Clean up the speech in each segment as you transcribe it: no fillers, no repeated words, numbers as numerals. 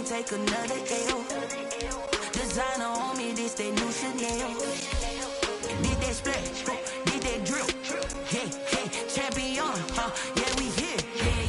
take another L. Designer on me, this that new Chanel. Did that splash, did that drip. Yeah, champion, yeah, we here.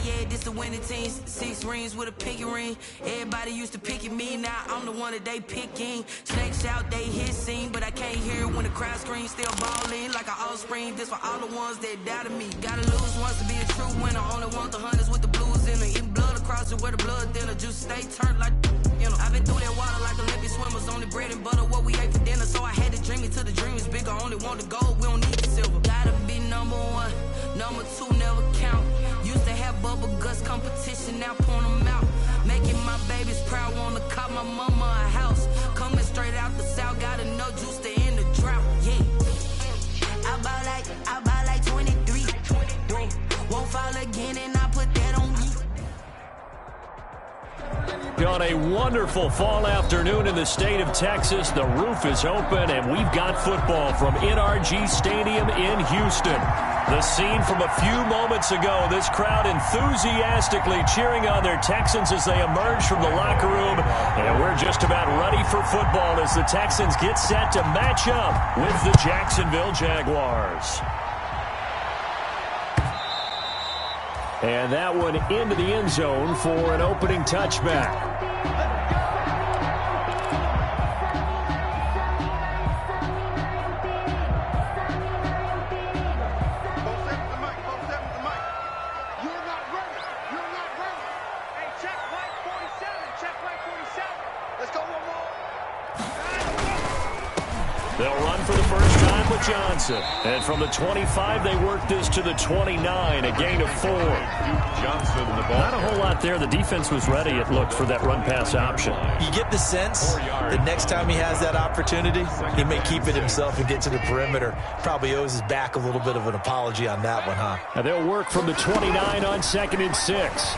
Yeah, this the winning team. 6 rings with a pinky ring. Everybody used to pick at me, now I'm the one that they picking. Snakes out, they hit scene, but I can't hear it when the crowd screams. Still balling like an offspring. This for all the ones that doubted me. Gotta lose once to be a true winner. Only want the hunters with the blues in it. Eating blood across it where the blood thinner. Just stay turned like, you know. I've been through that water like Olympic swimmers. Only bread and butter, what we ate for dinner. So I had to dream it till the dream is bigger. Only want the gold, we don't need the silver. Gotta be number 1, number 2 never count. Used to have bubble guts competition, now point them out. Making my babies proud, wanna cop my mama a house. Coming straight out the south, gotta know juice to end the drought. Yeah, I buy like 23. Won't fall again, and I put that on me. On a wonderful fall afternoon in the state of Texas, the roof is open, and we've got football from NRG Stadium in Houston. The scene from a few moments ago, this crowd enthusiastically cheering on their Texans as they emerge from the locker room. And we're just about ready for football as the Texans get set to match up with the Jacksonville Jaguars. And that one into the end zone for an opening touchback. They'll run for the first time with Johnson. And from the 25, they work this to the 29, a gain of 4. Johnson, the ball. Not a whole lot there. The defense was ready, it looked, for that run-pass option. You get the sense that next time he has that opportunity, he may keep it himself and get to the perimeter. Probably owes his back a little bit of an apology on that one, huh? Now they'll work from the 29 on 2nd and 6.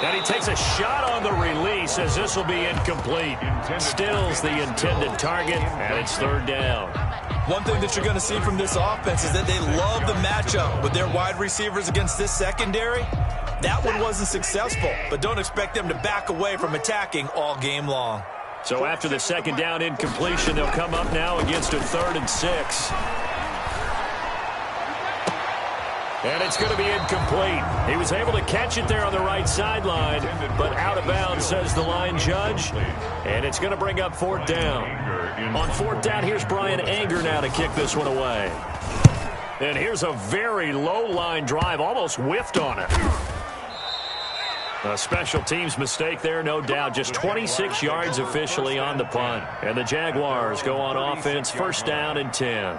And he takes a shot on the release as this will be incomplete. Stills the intended target, and it's 3rd down. One thing that you're going to see from this offense is that they love the matchup with their wide receivers against this secondary. That one wasn't successful, but don't expect them to back away from attacking all game long. So after the 2nd down incompletion, they'll come up now against a 3rd and 6. And it's going to be incomplete. He was able to catch it there on the right sideline, but out of bounds, says the line judge. And it's going to bring up 4th down. On 4th down, here's Brian Anger now to kick this one away. And here's a very low line drive, almost whiffed on it. A special teams mistake there, no doubt. Just 26 yards officially on the punt. And the Jaguars go on offense, 1st down and 10.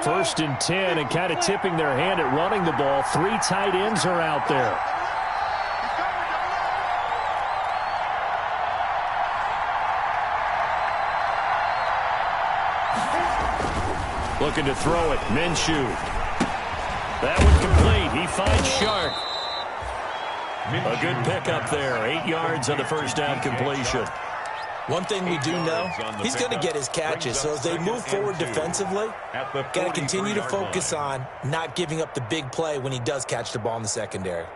First and 10, and kind of tipping their hand at running the ball. 3 tight ends are out there. Looking to throw it, Minshew. That one complete. He finds Shark. A good pickup there. 8 yards on the 1st down completion. One thing we do know, he's going to get his catches. So as they move forward defensively, got to continue to focus on not giving up the big play when he does catch the ball in the secondary.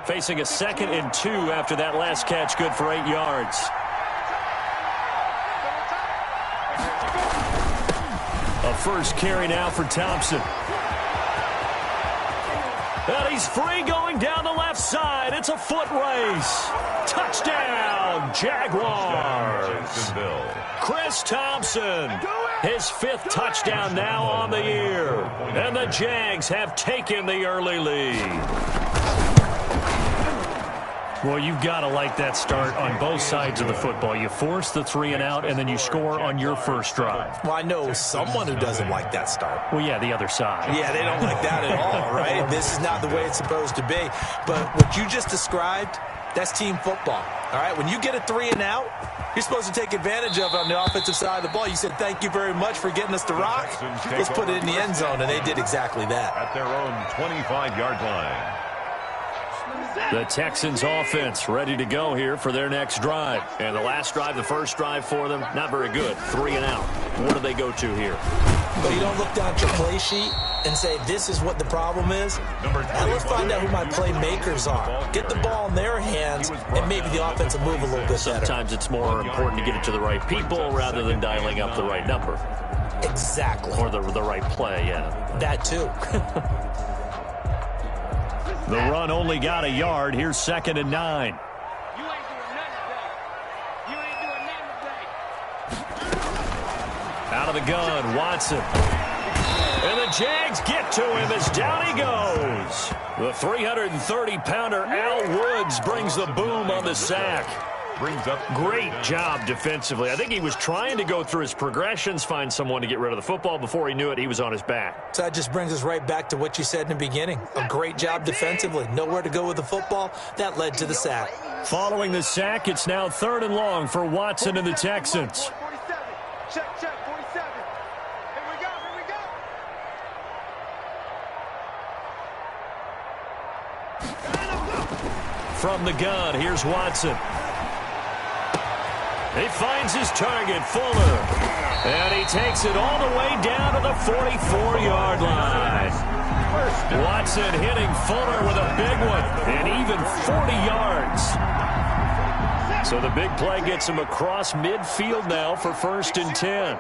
Facing a 2nd and 2 after that last catch, good for 8 yards. A first carry now for Thompson. And he's free going down the left side. It's a foot race. Touchdown, Jaguars. Chris Thompson, his 5th touchdown now on the year. And the Jags have taken the early lead. Well, you've got to like that start on both sides of the football. You force the 3 and out, and then you score on your first drive. Well, I know someone who doesn't like that start. Well, yeah, the other side. Yeah, they don't like that at all, right? This is not the way it's supposed to be. But what you just described, that's team football. All right, when you get a 3 and out, you're supposed to take advantage of it on the offensive side of the ball. You said, thank you very much for getting us to rock. Let's put it in the end zone, and they did exactly that. At their own 25-yard line. The Texans offense ready to go here for their next drive. And the last drive, the first drive for them, not very good. 3 and out. What do they go to here? But you don't look down at your play sheet and say, this is what the problem is. Now let's find out who my playmakers are. Get the ball in their hands, and maybe the offense will move a little bit better. Sometimes it's more important to get it to the right people rather than dialing up the right number. Exactly. Or the right play, yeah. That too. The run only got a yard. Here's 2nd and 9. Out of the gun, Watson. And the Jags get to him as down he goes. The 330-pounder Al Woods brings the boom on the sack. Great job defensively. I think he was trying to go through his progressions, find someone to get rid of the football. Before he knew it, he was on his back. So that just brings us right back to what you said in the beginning. A great job defensively. Nowhere to go with the football. That led to the sack. Following the sack, it's now 3rd and long for Watson and the Texans. Check, 47. Here we go. From the gun, here's Watson. He finds his target, Fuller. And he takes it all the way down to the 44-yard line. Watson hitting Fuller with a big one, and even 40 yards. So the big play gets him across midfield now for 1st and 10.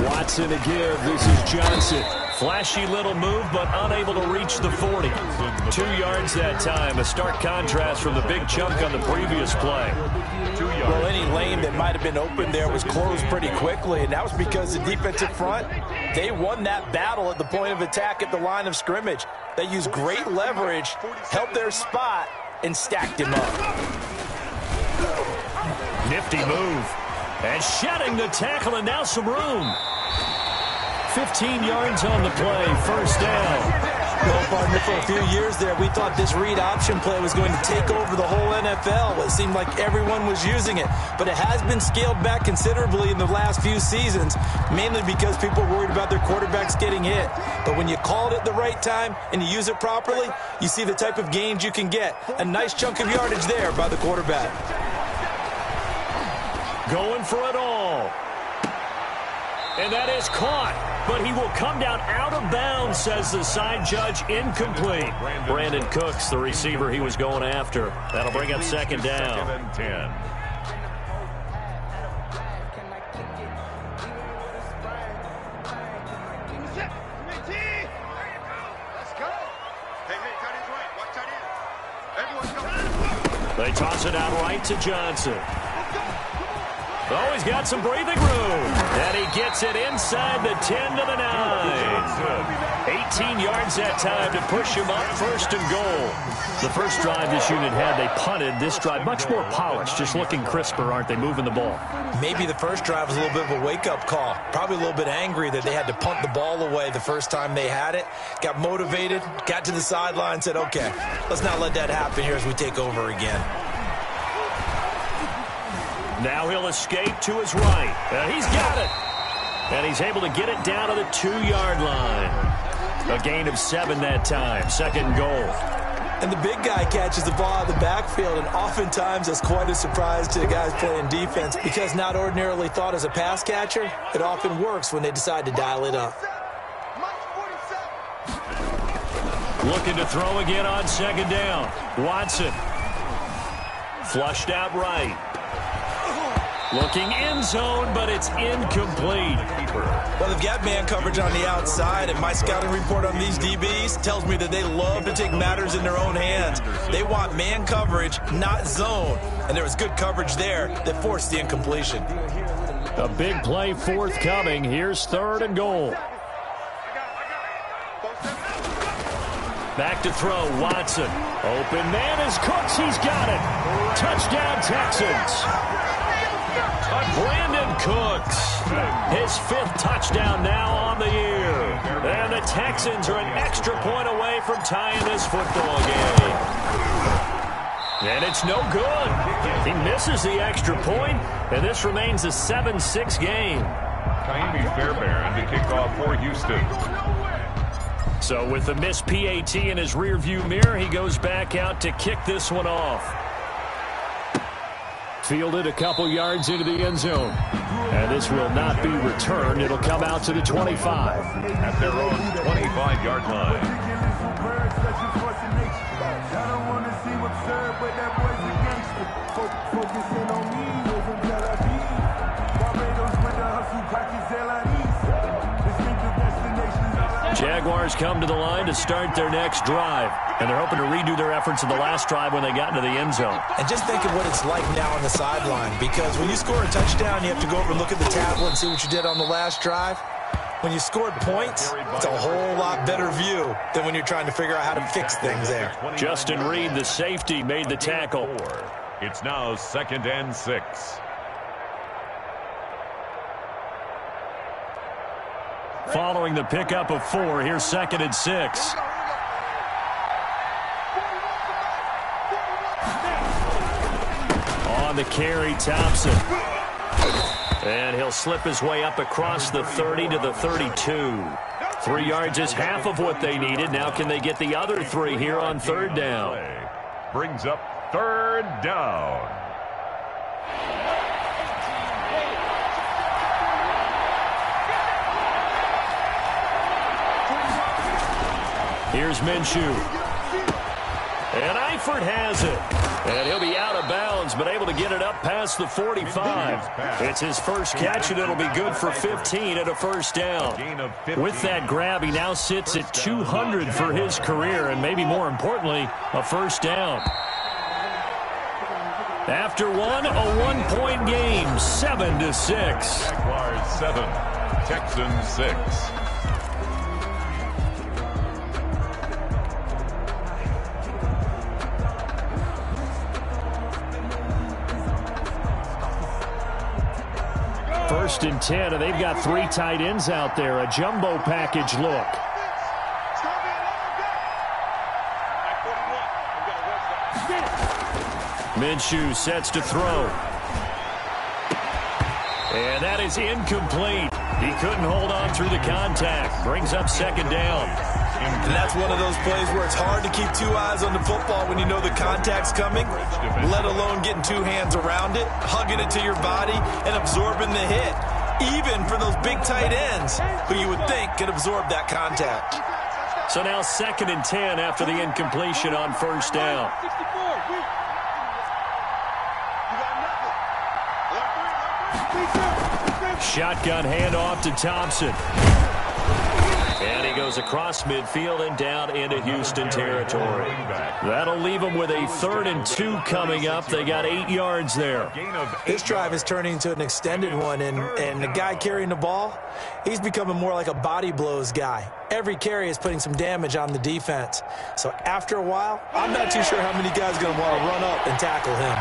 Watson again. This is Johnson. Flashy little move, but unable to reach the 40. 2 yards that time. A stark contrast from the big chunk on the previous play. 2 yards. Well, any lane that might have been open there was closed pretty quickly, and that was because the defensive front, they won that battle at the point of attack at the line of scrimmage. They used great leverage, held their spot, and stacked him up. Nifty move. And shedding the tackle, and now some room. 15 yards on the play, 1st down. Well, partner, for a few years there, we thought this read option play was going to take over the whole NFL. It seemed like everyone was using it, but it has been scaled back considerably in the last few seasons, mainly because people are worried about their quarterbacks getting hit. But when you call it at the right time and you use it properly, you see the type of gains you can get. A nice chunk of yardage there by the quarterback. Going for it all. And that is caught. But he will come down out of bounds, says the side judge. Incomplete. Brandon Cooks, the receiver he was going after. That'll bring up 2nd down. 2nd and 10. They toss it out right to Johnson. Oh, he's got some breathing room. And he gets it inside the 10 to the 9. 18 yards that time to push him up, 1st and goal. The first drive this unit had, they punted. This drive, much more polished, just looking crisper, aren't they, moving the ball? Maybe the first drive was a little bit of a wake-up call. Probably a little bit angry that they had to punt the ball away the first time they had it. Got motivated, got to the sideline, said, okay, let's not let that happen here as we take over again. Now he'll escape to his right. He's got it. And he's able to get it down to the 2-yard line. A gain of 7 that time. 2nd and goal. And the big guy catches the ball out of the backfield, and oftentimes that's quite a surprise to the guys playing defense because not ordinarily thought as a pass catcher, it often works when they decide to dial it up. Looking to throw again on 2nd down. Watson. Flushed out right. Looking end zone, but it's incomplete. Well, they've got man coverage on the outside, and my scouting report on these DBs tells me that they love to take matters in their own hands. They want man coverage, not zone. And there was good coverage there that forced the incompletion. A big play forthcoming. Here's 3rd and goal. Back to throw, Watson. Open man is Cooks. He's got it. Touchdown, Texans. Brandon Cooks, his 5th touchdown now on the year. And the Texans are an extra point away from tying this football game. And it's no good. He misses the extra point, and this remains a 7-6 game. Kaimi Fairbairn to kick off for Houston. So with the missed PAT in his rearview mirror, he goes back out to kick this one off. Fielded a couple yards into the end zone. And this will not be returned. It'll come out to the 25. At their own 25-yard line. Jaguars come to the line to start their next drive. And they're hoping to redo their efforts in the last drive when they got into the end zone. And just think of what it's like now on the sideline. Because when you score a touchdown, you have to go over and look at the tablet and see what you did on the last drive. When you scored points, it's a whole lot better view than when you're trying to figure out how to fix things there. Justin Reed, the safety, made the tackle. It's now 2nd and 6. Following the pickup of 4, here's 2nd and 6. On the carry, Thompson. And he'll slip his way up across the 30 to the 32. 3 yards is half of what they needed. Now can they get the other 3 here on 3rd down? Brings up 3rd down. Here's Minshew. And Eifert has it. And he'll be out of bounds, but able to get it up past the 45. It's his first catch, and it'll be good for 15 at a 1st down. With that grab, he now sits at 200 for his career, and maybe more importantly, a 1st down. After one, a 1-point game, 7-6. Jaguars 7, Texans 6. First and 10, and they've got 3 tight ends out there. A jumbo package look. Minshew sets to throw. And that is incomplete. He couldn't hold on through the contact. Brings up 2nd down. And that's one of those plays where it's hard to keep 2 eyes on the football when you know the contact's coming, let alone getting 2 hands around it, hugging it to your body, and absorbing the hit, even for those big tight ends who you would think could absorb that contact. So now 2nd and 10 after the incompletion on 1st down. Shotgun handoff to Thompson. And he goes across midfield and down into Houston territory. That'll leave them with a 3rd and 2 coming up. They got 8 yards there. This drive is turning into an extended one, and the guy carrying the ball, he's becoming more like a body blows guy. Every carry is putting some damage on the defense. So after a while, I'm not too sure how many guys are going to want to run up and tackle him.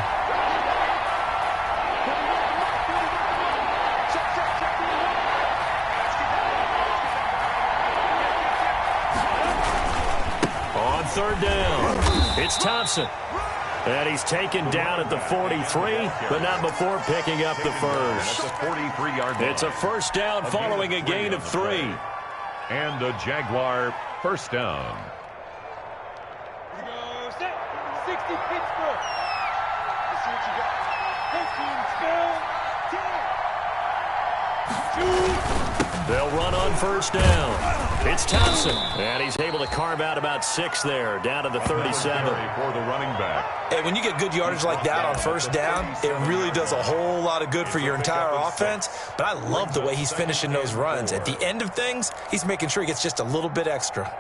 On 3rd down, it's Thompson. And he's taken down at the 43, but not before picking up the first. That's a 43-yard line. It's a 1st down following a gain of 3. And a Jaguar 1st down. Here we go, set. 60 Pittsburgh. Let's see what you got. 15, spell, 10. 2. They'll run on 1st down. It's Thompson. And he's able to carve out about 6 there, down to the 37. For the running back. And when you get good yardage like that on 1st down, it really does a whole lot of good for your entire offense. But I love the way he's finishing those runs. At the end of things, he's making sure he gets just a little bit extra.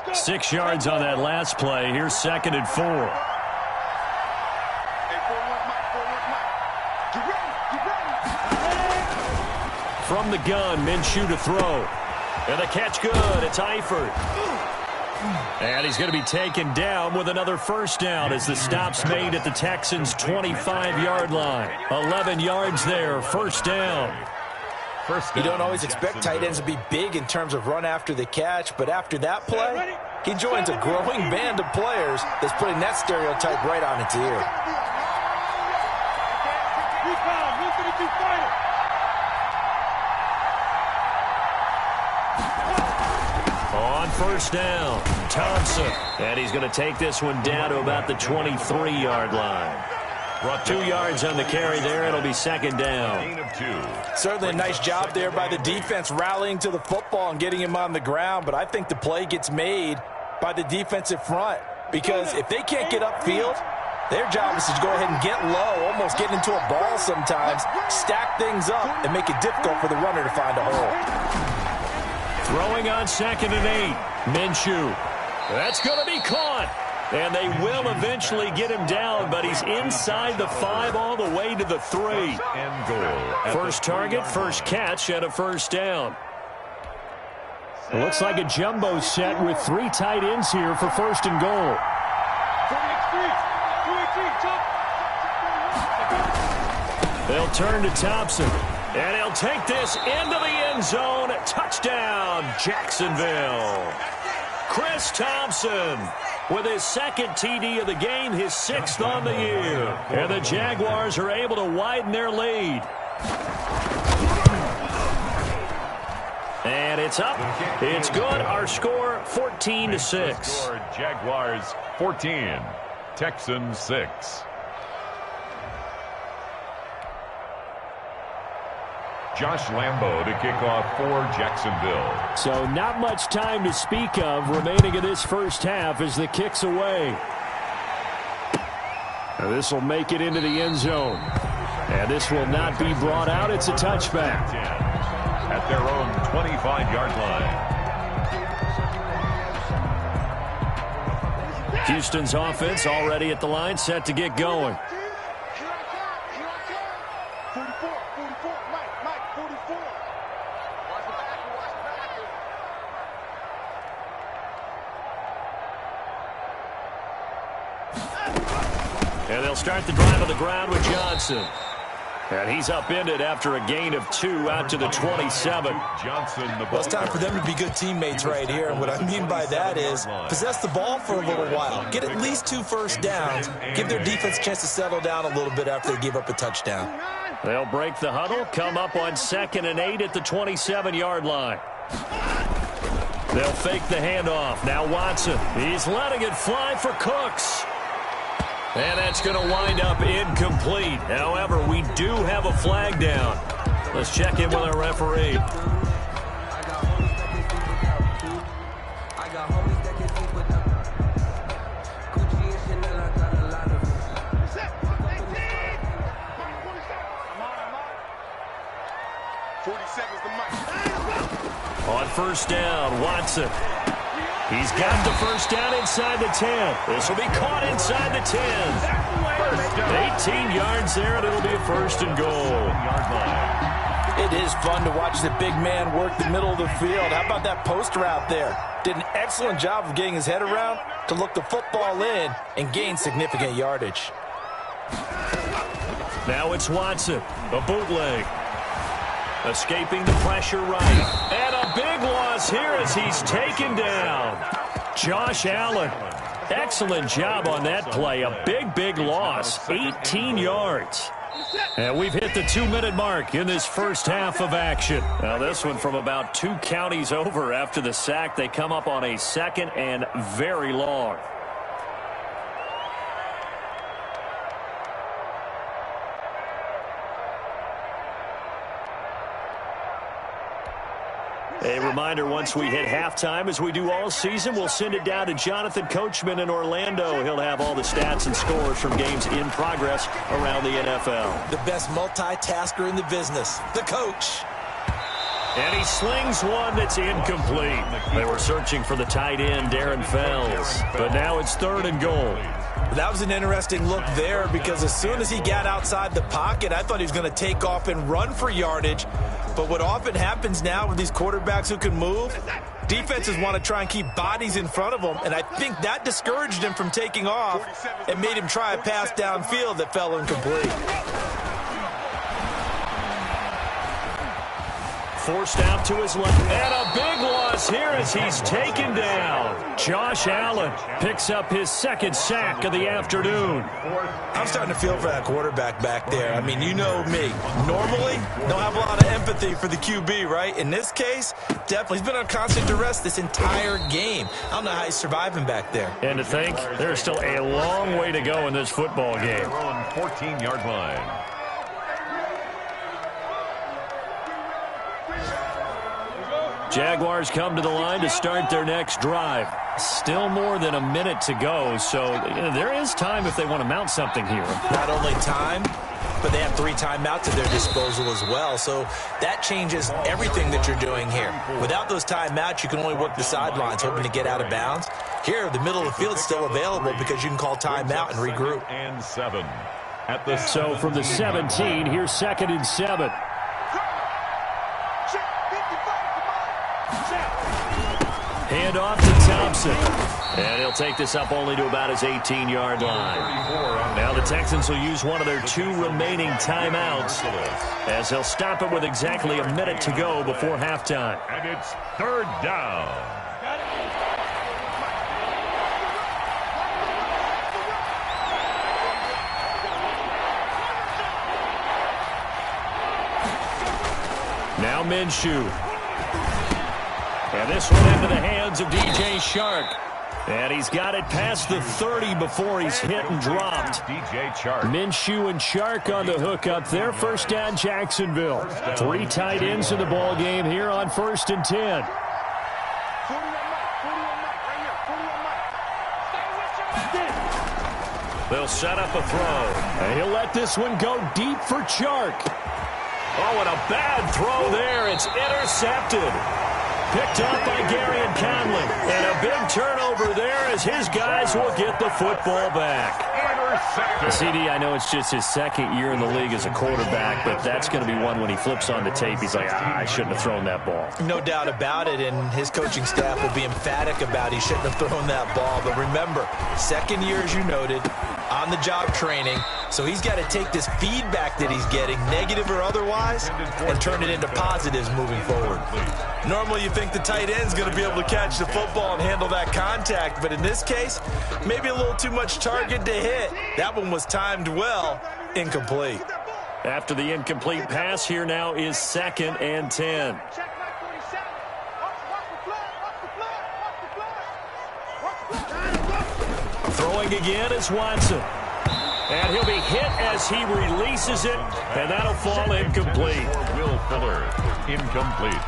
Let's go. 6 yards on that last play. Here's 2nd and 4. Hey, 4-1, Mike. Get ready. From the gun, Minshew to throw. And the catch good. It's Eifert. And he's going to be taken down with another 1st down as the stop's made at the Texans' 25-yard line. 11 yards there, 1st down. You don't always expect tight ends to be big in terms of run after the catch, but after that play, He joins a growing band of players that's putting that stereotype right on its ear. On first down, Thompson. And he's going to take this one down to about the 23-yard line. 2 yards on the carry there. It'll be second down. Certainly a nice job there by the defense rallying to the football and getting him on the ground. But I think the play gets made by the defensive front. Because if they can't get upfield, their job is to go ahead and get low, almost get into a ball sometimes, stack things up, and make it difficult for the runner to find a hole. Throwing on 2nd and 8. Minshew. That's going to be caught. And they will eventually get him down, but he's inside the 5 all the way to the 3. First target, first catch, and a first down. It looks like a jumbo set with 3 tight ends here for first and goal. They'll turn to Thompson, and he'll take this into the end zone. Touchdown, Jacksonville. Chris Thompson with his 2nd TD of the game, his 6th on the year. And the Jaguars are able to widen their lead. And it's up. It's good. Our score, 14-6. Jaguars 14, Texans 6. Josh Lambo to kick off for Jacksonville. So not much time to speak of remaining in this first half as the kick's away. This will make it into the end zone. And this will not be brought out. It's a touchback. At their own 25-yard line. Houston's offense already at the line, set to get going. And they'll start the drive on the ground with Johnson. And he's upended after a gain of 2 out to the 27. Well, it's time for them to be good teammates right here. And what I mean by that is possess the ball for a little while. Get at least 2 first downs. Give their defense a chance to settle down a little bit after they give up a touchdown. They'll break the huddle, come up on 2nd and 8 at the 27-yard line. They'll fake the handoff. Now Watson. He's letting it fly for Cooks. And that's going to wind up incomplete. However, we do have a flag down. Let's check in with our referee. On first down, Watson. He's got the first down inside the 10. This will be caught inside the 10. 18 yards there, and it'll be a first and goal. It is fun to watch the big man work the middle of the field. How about that post route there? Did an excellent job of getting his head around to look the football in and gain significant yardage. Now it's Watson, a bootleg. Escaping the pressure right. And a big loss here as he's taken down. Josh Allen. Excellent job on that play. A big loss. 18 yards. And we've hit the 2-minute mark in this first half of action. Now this one from about 2 counties over after the sack. They come up on a 2nd and very long. A reminder, once we hit halftime, as we do all season, we'll send it down to Jonathan Coachman in Orlando. He'll have all the stats and scores from games in progress around the NFL. The best multitasker in the business, the coach. And he slings one that's incomplete. They were searching for the tight end, Darren Fells. But now it's 3rd and goal. That was an interesting look there because as soon as he got outside the pocket, I thought he was going to take off and run for yardage. But what often happens now with these quarterbacks who can move, defenses want to try and keep bodies in front of them, and I think that discouraged him from taking off and made him try a pass downfield that fell incomplete. forced out to his left. And a big loss here as he's taken down. Josh Allen picks up his second sack of the afternoon. I'm starting to feel for that quarterback back there. I mean, you know me. Normally, don't have a lot of empathy for the QB, right? In this case, definitely. He's been on constant duress this entire game. I don't know how he's surviving back there. And to think, there's still a long way to go in this football game. On 14-yard line. Jaguars come to the line to start their next drive. Still more than a minute to go, so there is time if they want to mount something here. Not only time, but they have 3 timeouts at their disposal as well, so that changes everything that you're doing here. Without those timeouts, you can only work the sidelines, hoping to get out of bounds. Here, the middle of the field is still available because you can call timeout and regroup. And 7. At the so from the 17, here's 2nd and 7. Hand off to Thompson. And he'll take this up only to about his 18-yard line. Now the Texans will use one of their 2 remaining timeouts as they'll stop it with exactly a minute to go before halftime. And it's 3rd down. Now Minshew. And this one into the hands of DJ Chark. And he's got it past the 30 before he's hit and dropped. DJ Chark. Minshew and Chark on the hook up there. 1st down Jacksonville. 3 tight ends in the ball game here on 1st and 10. They'll set up a throw. And he'll let this one go deep for Chark. Oh, and a bad throw there. It's intercepted. Picked up by Gary and Conley. And a big turnover there as his guys will get the football back. CD, I know it's just his 2nd year in the league as a quarterback, but that's going to be one when he flips on the tape. He's like, I shouldn't have thrown that ball. No doubt about it, and his coaching staff will be emphatic about he shouldn't have thrown that ball. But remember, 2nd year, as you noted, on-the-job training, so he's got to take this feedback that he's getting, negative or otherwise, and turn it into positives moving forward. Normally, you think the tight end's going to be able to catch the football and handle that contact, but in this case, maybe a little too much target to hit. That one was timed well, incomplete. After the incomplete pass, here now is 2nd and 10. Throwing again is Watson. And he'll be hit as he releases it, and that'll fall incomplete. Will Fuller, incomplete.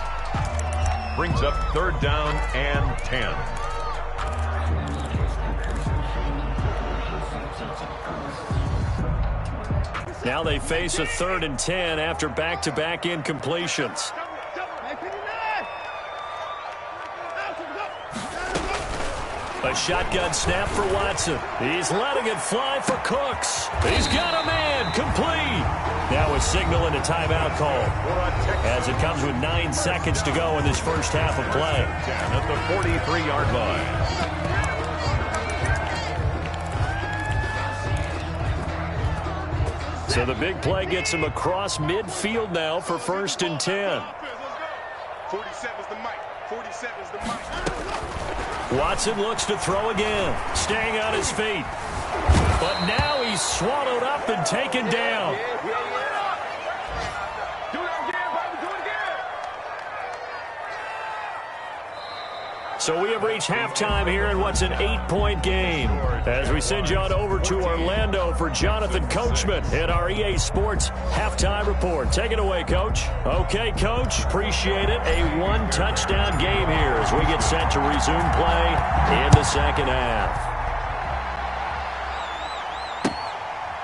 Brings up 3rd down and 10. Now they face a 3rd and 10 after back-to-back incompletions. A shotgun snap for Watson. He's letting it fly for Cooks. He's got a man complete. Now a signal and a timeout call as it comes with 9 seconds to go in this first half of play. At the 43-yard line. So the big play gets him across midfield now for 1st and 10. 47's the mic. 47's the mic. Watson looks to throw again, staying on his feet. But now he's swallowed up and taken down. So we have reached halftime here in what's an 8-point game. As we send you on over to Orlando for Jonathan Coachman at our EA Sports Halftime Report. Take it away, Coach. Okay, Coach. Appreciate it. A 1-touchdown game here as we get set to resume play in the second half.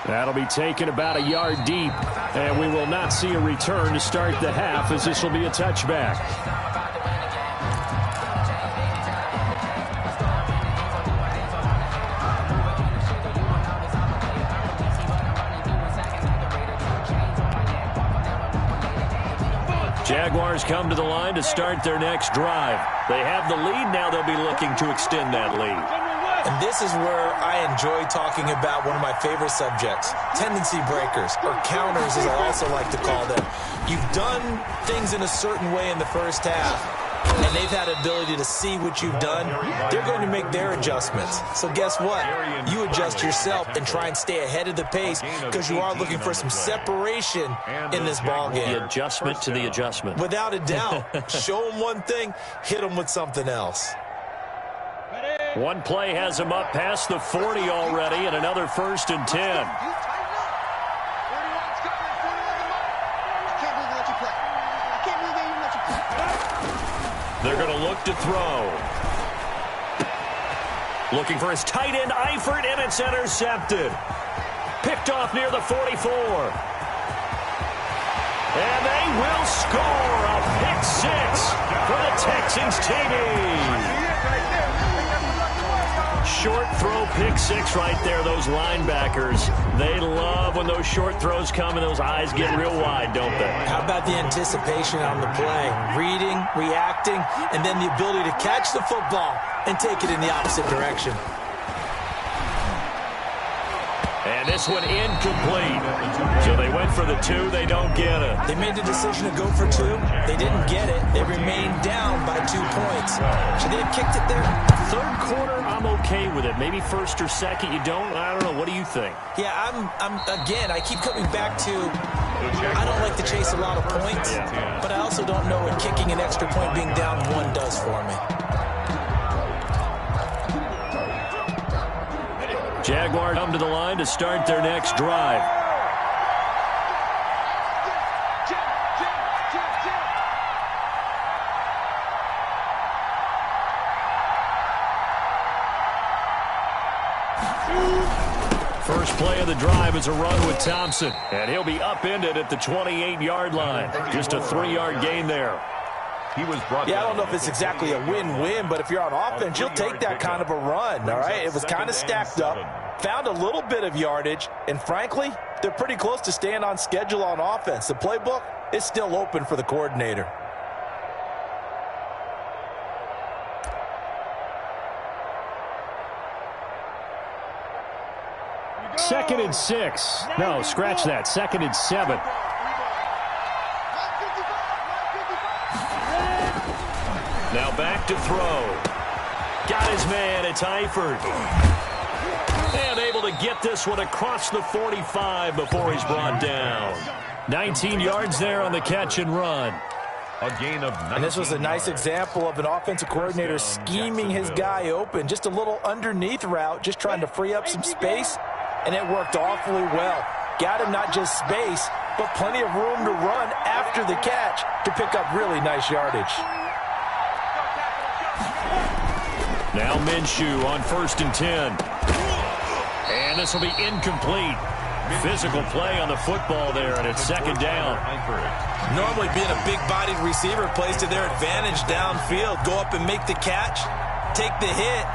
That'll be taken about a yard deep, and we will not see a return to start the half as this will be a touchback. Jaguars come to the line to start their next drive. They have the lead now. They'll be looking to extend that lead. And this is where I enjoy talking about one of my favorite subjects, tendency breakers, or counters as I also like to call them. You've done things in a certain way in the first half, and they've had ability to see what you've done. They're going to make their adjustments. So guess what? You adjust yourself and try and stay ahead of the pace because you are looking for some separation in this ball game. The adjustment to the adjustment. Without a doubt. Show them one thing, hit them with something else. One play has him up past the 40 already, and another 1st and 10. They're going to look to throw. Looking for his tight end, Eifert, and it's intercepted. Picked off near the 44. And they will score a pick 6 for the Texans TV. Short throw, pick 6 right there. Those linebackers, they love when those short throws come and those eyes get real wide, don't they? How about the anticipation on the play? Reading, reacting, and then the ability to catch the football and take it in the opposite direction. And this one incomplete. So they went for the 2. They don't get it. They made the decision to go for 2. They didn't get it. They remained down by 2 points. Should they have kicked it there? Third quarter, I'm okay with it. Maybe first or second, you don't. I don't know. What do you think? Yeah, again, I keep coming back to I don't like to chase a lot of points, but I also don't know what kicking an extra point being down 1 does for me. Jaguars come to the line to start their next drive. First play of the drive is a run with Thompson, and he'll be upended at the 28-yard line. Just a 3-yard gain there. He was brought I don't know if it's exactly a win-win, but if you're on offense, you'll take that kind of a run, all right? It was kind of stacked up, found a little bit of yardage, and frankly, they're pretty close to staying on schedule on offense. The playbook is still open for the coordinator. Second and 6. No, scratch that. Second and 7. Now back to throw. Got his man. It's Eifert. And able to get this one across the 45 before he's brought down. 19 yards there on the catch and run. A gain of 19. And this was a nice example of an offensive coordinator scheming his guy open. Just a little underneath route, just trying to free up some space, and it worked awfully well. Got him not just space, but plenty of room to run after the catch to pick up really nice yardage. Now Minshew on 1st and 10. And this will be incomplete. Physical play on the football there, and it's 2nd down. Normally being a big-bodied receiver plays to their advantage downfield. Go up and make the catch, take the hit,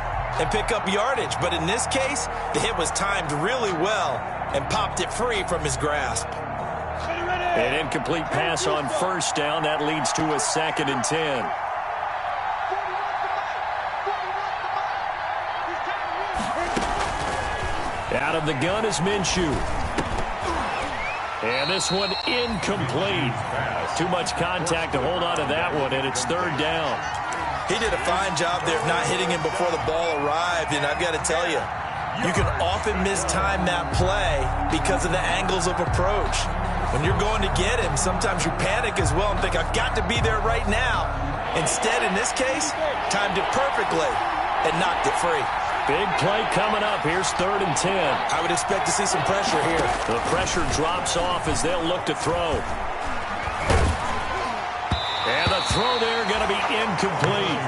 and pick up yardage. But in this case, the hit was timed really well and popped it free from his grasp. An incomplete pass on 1st down. That leads to a 2nd and 10. Out of the gun is Minshew. And this one incomplete. Too much contact to hold on to that one, and it's 3rd down. He did a fine job there of not hitting him before the ball arrived, and I've got to tell you, you can often mistime that play because of the angles of approach. When you're going to get him, sometimes you panic as well and think, I've got to be there right now. Instead, in this case, timed it perfectly and knocked it free. Big play coming up. Here's 3rd and 10. I would expect to see some pressure here. The pressure drops off as they'll look to throw. And the throw there going to be incomplete.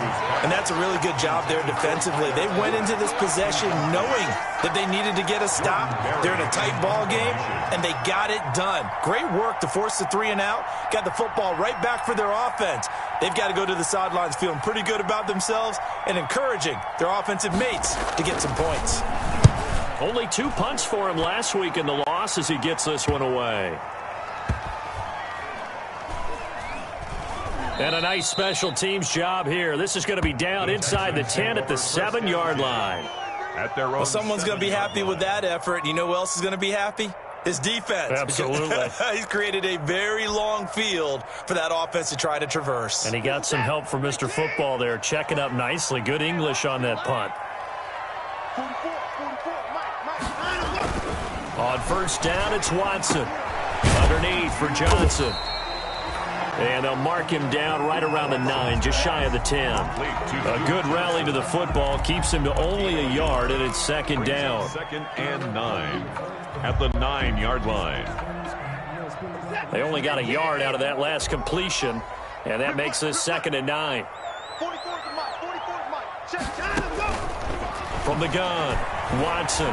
And that's a really good job there defensively. They went into this possession knowing that they needed to get a stop. They're in a tight ball game, and they got it done. Great work to force the 3 and out. Got the football right back for their offense. They've got to go to the sidelines feeling pretty good about themselves and encouraging their offensive mates to get some points. Only 2 punts for him last week in the loss as he gets this one away. And a nice special teams job here. This is going to be down inside the 10 at the 7-yard line. at their own. Well, someone's going to be happy with that effort. You know who else is going to be happy? His defense. Absolutely. He's created a very long field for that offense to try to traverse. And he got some help from Mr. Football there, checking up nicely. Good English on that punt. On first down, it's Watson. Underneath for Johnson. And they'll mark him down right around the 9, just shy of the 10. A good rally to the football keeps him to only a yard, and it's second down. Second and 9 at the 9-yard line. They only got a yard out of that last completion, and that makes this second and 9. From the gun, Watson.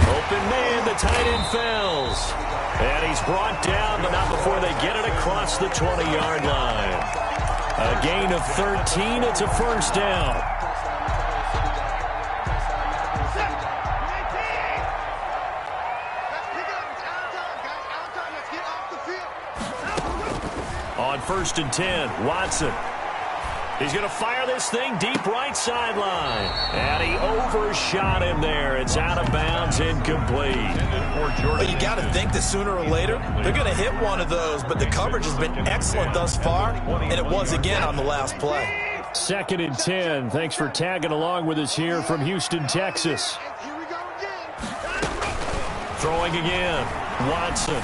Open man, the tight end fells. And he's brought down, but not before they get it across the 20-yard line. A gain of 13. It's a first down. On first and 10, Watson. He's going to fire this thing deep right sideline. And he overshot him there. It's out of bounds, incomplete. Well, you got to think that sooner or later they're going to hit one of those, but the coverage has been excellent thus far, and it was again on the last play. Second and 10. Thanks for tagging along with us here from Houston, Texas. Throwing again, Watson.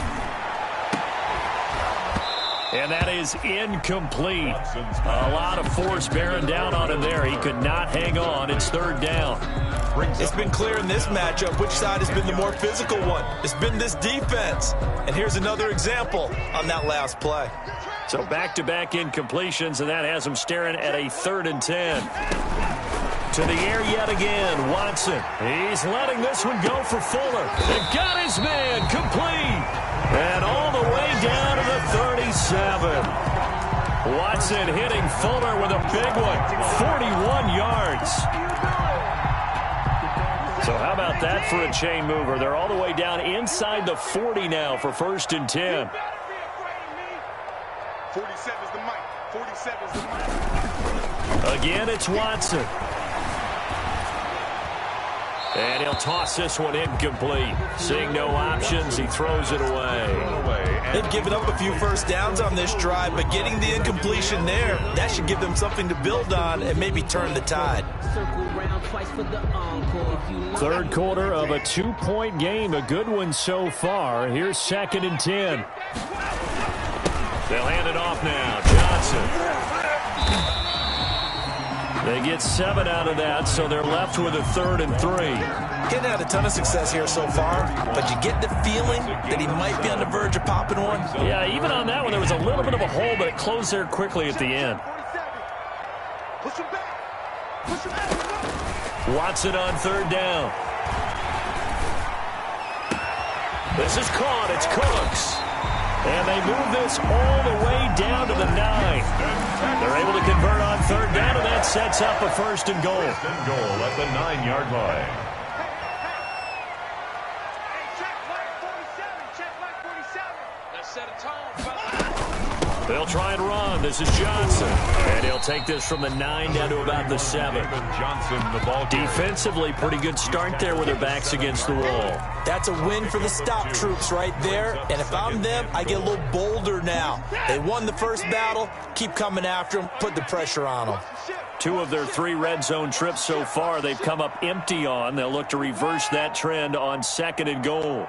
And that is incomplete. A lot of force bearing down on him there. He could not hang on. It's third down. It's been clear in this matchup which side has been the more physical one. It's been this defense. And here's another example on that last play. So back-to-back incompletions, and that has him staring at a third and 10. To the air yet again, Watson. He's letting this one go for Fuller. They got his man complete. And all the way down to the 37. Watson hitting Fuller with a big one. 41 yards. So how about that for a chain mover? They're all the way down inside the 40 now for first and 10. 47 is the mic. 47 is the mic. Again, it's Watson. And he'll toss this one incomplete. Seeing no options, he throws it away. They've given up a few first downs on this drive, but getting the incompletion there, that should give them something to build on and maybe turn the tide. Third quarter of a 2-point game. A good one so far. Here's second and 10. They'll hand it off now. Johnson. They get 7 out of that, so they're left with a third and 3. Getting had a ton of success here so far, but you get the feeling that he might be on the verge of popping one. Yeah, even on that one, there was a little bit of a hole, but it closed there quickly at the end. Watson on third down. This is caught. It's Cooks. And they move this all the way down to the 9. They're able to convert on third down, and that sets up a first and goal. First and goal at the 9-yard line. They'll try and run. This is Johnson. And he'll take this from the 9 down to about the 7. Johnson, the ball carrier. Defensively, pretty good start there with their backs against the wall. That's a win for the stop troops right there. And if I'm them, I get a little bolder now. They won the first battle. Keep coming after them. Put the pressure on them. 2 of their 3 red zone trips so far, they've come up empty on. They'll look to reverse that trend on second and goal.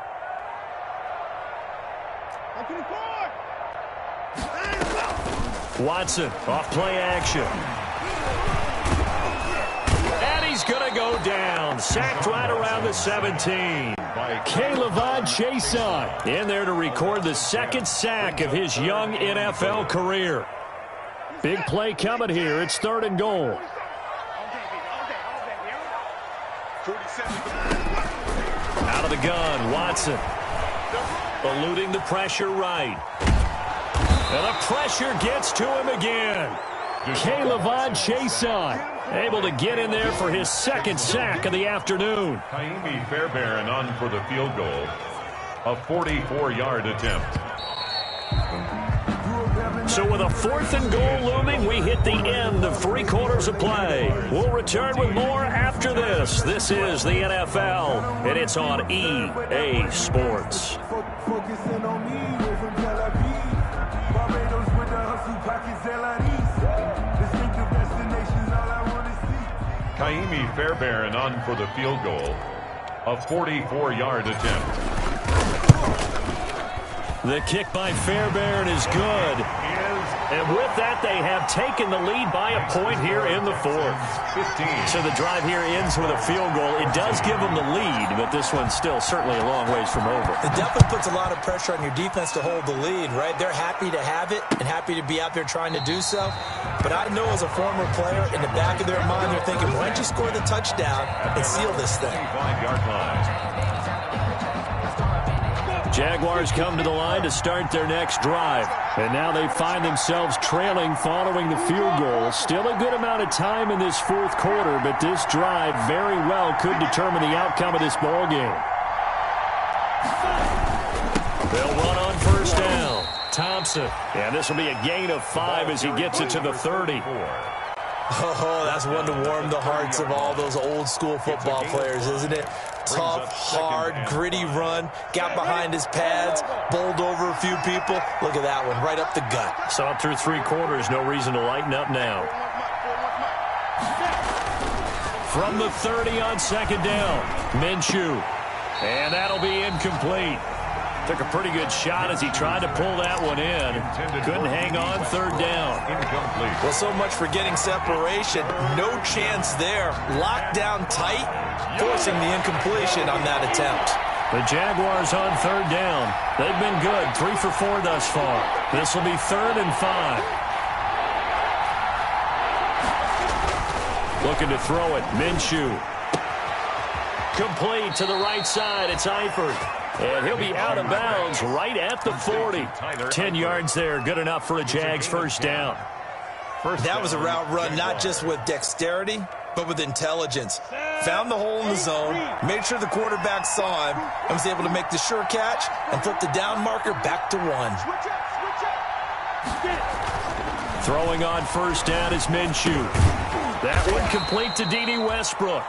Watson, off play action. And he's going to go down. Sacked right around the 17. K'Lavon Chaisson in there to record the second sack of his young NFL career. Big play coming here. It's third and goal. Out of the gun, Watson. Eluding the pressure right. And the pressure gets to him again. K'Lavon Chaisson able to get in there for his second sack of the afternoon. Kaimi Fairbairn on for the field goal. A 44-yard attempt. So with a 4th and goal looming, we hit the end of 3 quarters of play. We'll return with more after this. This is the NFL, and it's on EA Sports. Focusing on me, way from Tel Aviv. Barbados with the hustle pockets, distinctive destinations, all I want to see. Kaimi Fairbairn on for the field goal. A 44-yard attempt. The kick by Fairbairn is good. And with that, they have taken the lead by a point here in the 4th. 15. So the drive here ends with a field goal. It does give them the lead, but this one's still certainly a long ways from over. It definitely puts a lot of pressure on your defense to hold the lead, right? They're happy to have it and happy to be out there trying to do so. But I know as a former player, in the back of their mind, they're thinking, why don't you score the touchdown and seal this thing? 25-yard line. Jaguars come to the line to start their next drive. And now they find themselves trailing following the field goal. Still a good amount of time in this 4th quarter, but this drive very well could determine the outcome of this ball game. They'll run on 1st down. Thompson. And this will be a gain of 5 as he gets it to the 30. Oh, that's one to warm the hearts of all those old school football players, isn't it? Tough, hard, gritty run. Got behind his pads, bowled over a few people. Look at that one, right up the gut. Saw it through 3 quarters. No reason to lighten up now. From the 30 on 2nd down, Minshew. And that'll be incomplete. Took a pretty good shot as he tried to pull that one in. Couldn't hang on 3rd down. Incomplete. Well, so much for getting separation. No chance there. Locked down tight, forcing the incompletion on that attempt. The Jaguars on 3rd down. They've been good, 3 for 4 thus far. This will be 3rd and 5. Looking to throw it, Minshew. Complete to the right side, it's Eifert. And he'll be out of bounds right at the 40. 10 yards there, good enough for a Jags 1st down. That was a route run not just with dexterity, but with intelligence. Found the hole in the zone, made sure the quarterback saw him, and was able to make the sure catch and flip the down marker back to 1. Throwing on 1st down is Minshew. That one complete to D.D. Westbrook.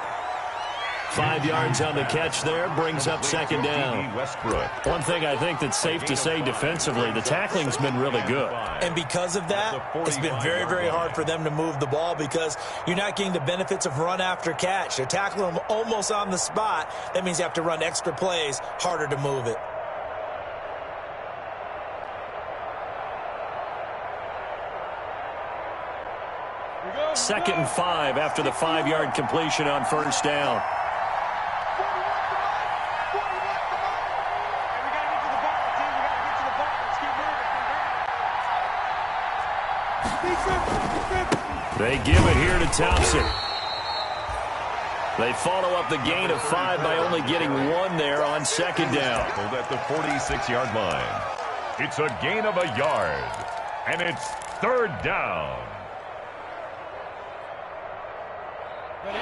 5 yards on the catch there, brings up 2nd down. One thing I think that's safe to say defensively, the tackling's been really good. And because of that, it's been very, very hard for them to move the ball because you're not getting the benefits of run after catch. They're tackling them almost on the spot. That means you have to run extra plays, harder to move it. Second and 5 after the 5-yard completion on 1st down. They give it here to Thompson. They follow up the gain of 5 by only getting 1 there on 2nd down. At the 46-yard line. It's a gain of a yard. And it's 3rd down.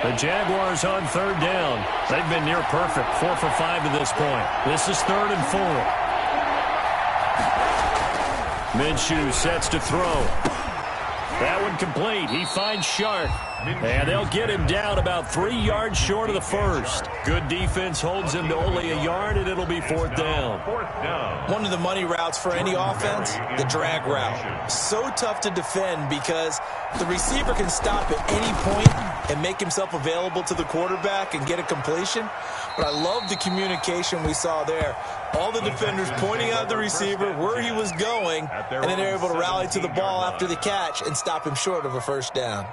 The Jaguars on 3rd down. They've been near perfect, 4 for 5 to this point. This is 3rd and 4. Minshew sets to throw. That one complete. He finds Sharp. And they'll get him down about 3 yards short of the 1st. Good defense holds him to only a yard, and it'll be 4th down. One of the money routes for any offense, the drag route. So tough to defend because the receiver can stop at any point and make himself available to the quarterback and get a completion. But I love the communication we saw there. All the defenders pointing out the receiver where he was going, and then they're able to rally to the ball after the catch and stop him short of a 1st down.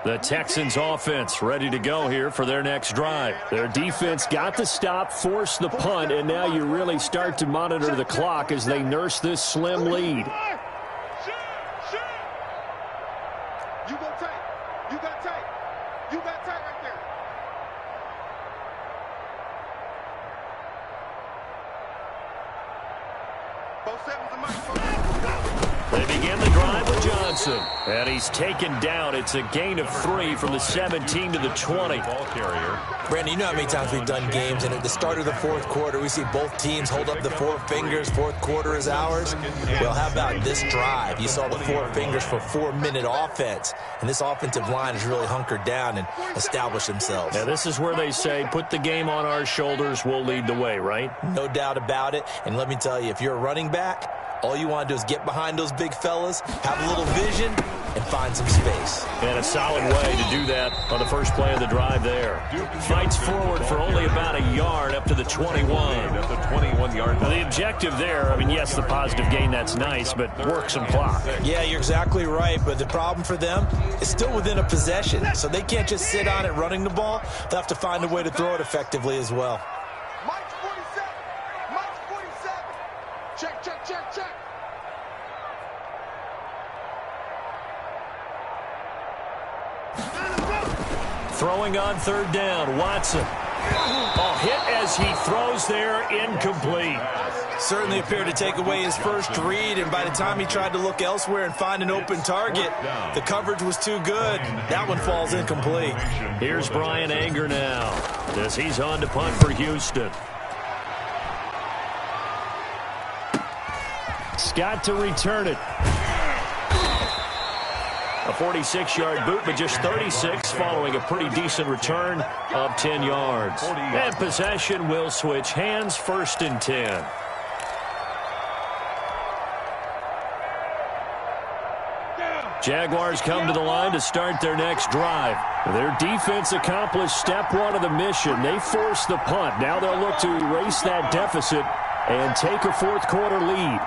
The Texans offense ready to go here for their next drive. Their defense got the stop, forced the punt, and now you really start to monitor the clock as they nurse this slim lead. You go tight. You got tight. You got tight right there. Both sevens and Mike. They begin the drive with Johnson. Johnson. And he's taken down. It's a gain of 3 from the 17 to the 20. Ball carrier. Brandon, you know how many times we've done games, and at the start of the fourth quarter, we see both teams hold up the 4 fingers. Fourth quarter is ours. Well, how about this drive? You saw the 4 fingers for 4-minute offense, and this offensive line has really hunkered down and established themselves. Now, this is where they say, put the game on our shoulders, we'll lead the way, right? No doubt about it, and let me tell you, if you're a running back, all you want to do is get behind those big fellas, have a little vision, and find some space. And a solid way to do that on the first play of the drive there. Fights forward for only about a yard up to the 21. At the 21-yard line. The objective there, I mean, yes, the positive gain, that's nice, but work some clock. Yeah, you're exactly right, but the problem for them is still within a possession, so they can't just sit on it running the ball. They'll have to find a way to throw it effectively as well. Mike 47. Mike 47. Check, check, check, check. Throwing on third down, Watson. Oh, hit as he throws there, incomplete. Certainly appeared to take away his first read, and by the time he tried to look elsewhere and find an open target, the coverage was too good. That one falls incomplete. Here's Brian Anger now, as he's on to punt for Houston. Scott to return it. A 46-yard boot, but just 36 following a pretty decent return of 10 yards. And possession will switch hands, 1st and 10. Jaguars come to the line to start their next drive. Their defense accomplished step 1 of the mission. They forced the punt. Now they'll look to erase that deficit and take a fourth quarter lead.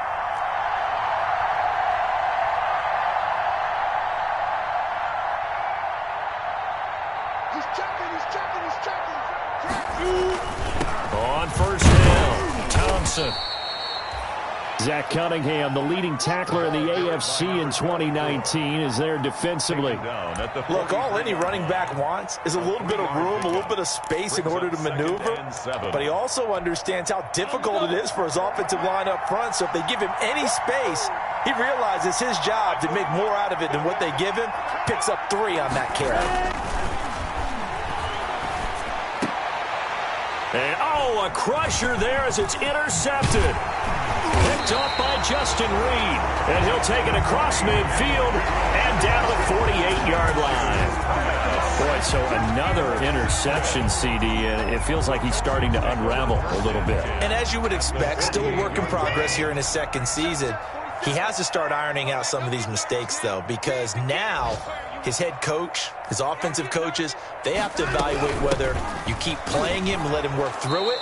On first down, Thompson. Zach Cunningham, the leading tackler in the AFC in 2019, is there defensively. Look, all any running back wants is a little bit of room, a little bit of space in order to maneuver. But he also understands how difficult it is for his offensive line up front. So if they give him any space, he realizes his job to make more out of it than what they give him. Picks up 3 on that carry. And, oh, a crusher there as it's intercepted. Picked up by Justin Reed. And he'll take it across midfield and down the 48-yard line. Boy, so another interception, CD, and it feels like he's starting to unravel a little bit. And as you would expect, still a work in progress here in his second season. He has to start ironing out some of these mistakes, though, because now his head coach, his offensive coaches, they have to evaluate whether you keep playing him and let him work through it,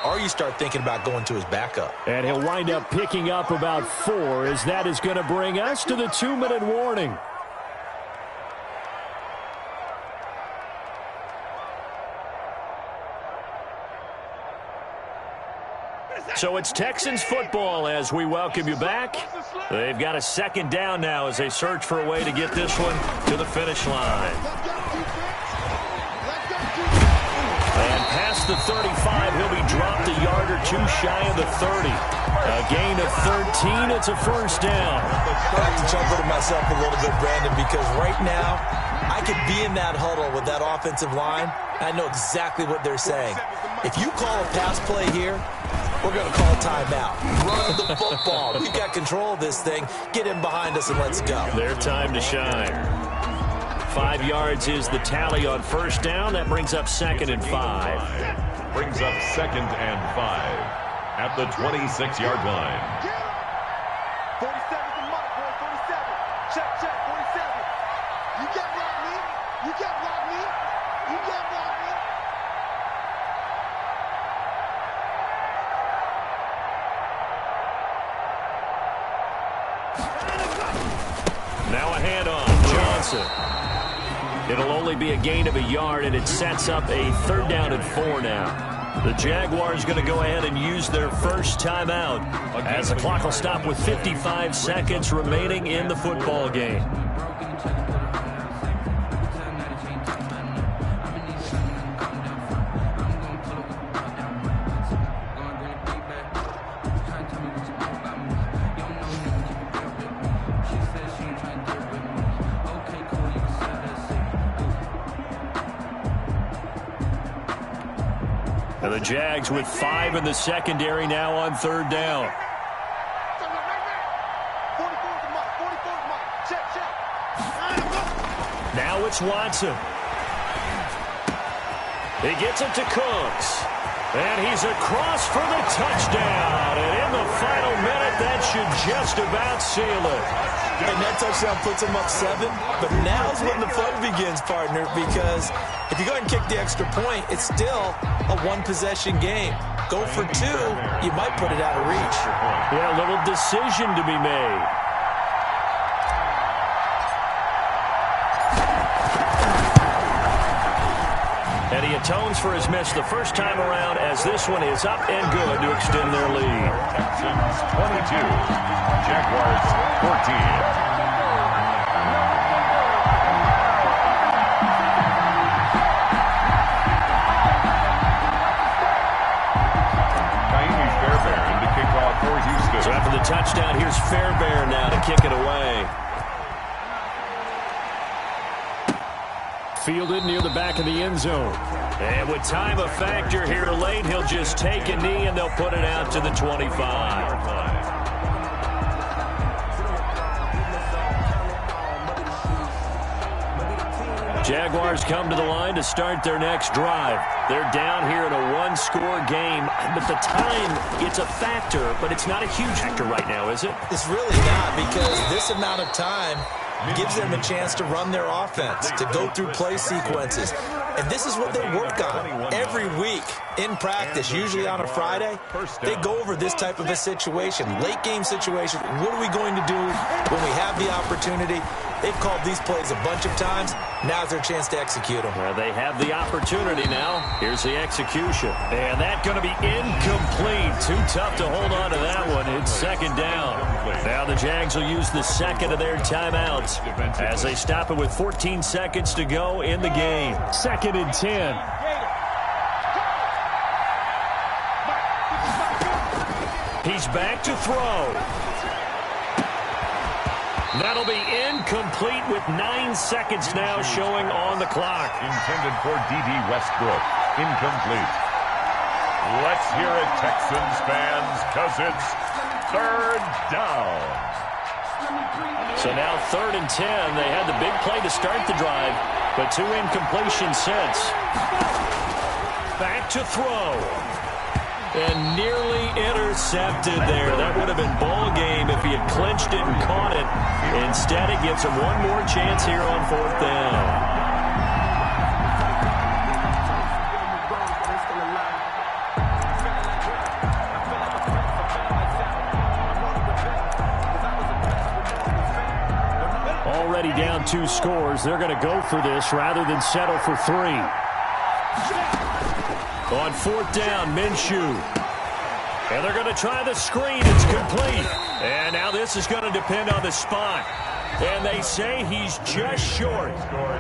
or you start thinking about going to his backup. And he'll wind up picking up about 4, as that is going to bring us to the 2-minute warning. So it's Texans football as we welcome you back. They've got a 2nd down now as they search for a way to get this one to the finish line. And past the 35, he'll be dropped a yard or 2 shy of the 30. A gain of 13, it's a 1st down. I have to jump into myself a little bit, Brandon, because right now I could be in that huddle with that offensive line. I know exactly what they're saying. If you call a pass play here, we're going to call timeout. Run the football. We've got control of this thing. Get in behind us and let's go. Their time to shine. 5 yards is the tally on 1st down. That brings up 2nd and 5. Brings up 2nd and 5 at the 26-yard line. 47 to Mike, boy, 47. Check, check, 47. You can't block me. You can't block me. You can't block me. Now a handoff, Johnson. It'll only be a gain of a yard, and it sets up a 3rd down and 4 now. The Jaguars going to go ahead and use their first timeout as the clock will stop with 55 seconds remaining in the football game. And the Jags with 5 in the secondary now on 3rd down. Now it's Watson. He gets it to Cooks. And he's across for the touchdown. And in the final minute, that should just about seal it. And that touchdown puts him up 7. But now's when the fun begins, partner, because if you go ahead and kick the extra point, it's still a one-possession game. Go for 2, you might put it out of reach. Yeah, a little decision to be made. And he atones for his miss the first time around as this one is up and good to extend their lead. Texans 22, Jaguars 14. So after the touchdown, here's Fairbairn now to kick it away. Fielded near the back of the end zone. And with time a factor here late, he'll just take a knee and they'll put it out to the 25. Jaguars come to the line to start their next drive. They're down here in a one-score game, but the time, it's a factor, but it's not a huge factor right now, is it? It's really not, because this amount of time gives them a chance to run their offense, to go through play sequences. And this is what they work on every week in practice, usually on a Friday. They go over this type of a situation, late game situation. What are we going to do when we have the opportunity? They've called these plays a bunch of times. Now's their chance to execute them. Well, they have the opportunity now. Here's the execution. And that's going to be incomplete. Too tough to hold on to that one. It's 2nd down. Now the Jags will use the second of their timeouts as they stop it with 14 seconds to go in the game. 2nd and 10. He's back to throw. That'll be incomplete with 9 seconds now showing on the clock. Intended for D.D. Westbrook. Incomplete. Let's hear it, Texans fans, because it's 3rd down. So now 3rd and 10. They had the big play to start the drive, but 2 incompletions since. Back to throw. And nearly intercepted there. That would have been ball game if he had clinched it and caught it. Instead, it gives him one more chance here on 4th down. Already down 2 scores. They're going to go for this rather than settle for 3. On 4th down, Minshew. And they're going to try the screen. It's complete. And now this is going to depend on the spot. And they say he's just short.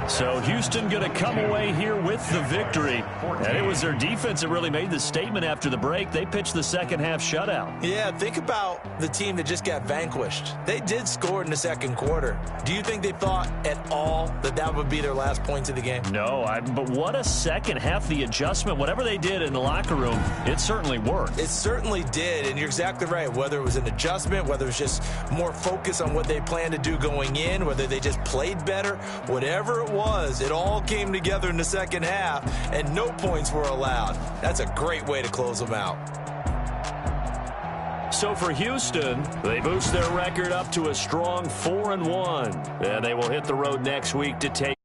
So Houston going to come away here with the victory. And it was their defense that really made the statement after the break. They pitched the second half shutout. Yeah, think about the team that just got vanquished. They did score in the 2nd quarter. Do you think they thought at all that that would be their last points of the game? No, but what a second half. The adjustment, whatever they did in the locker room, it certainly worked. It certainly did, and you're exactly right. Whether it was an adjustment, whether it was just more focus on what they planned to do going in, whether they just played better, whatever it was, it all came together in the second half, and no points were allowed. That's a great way to close them out. So for Houston, they boost their record up to a strong 4-1, and they will hit the road next week to take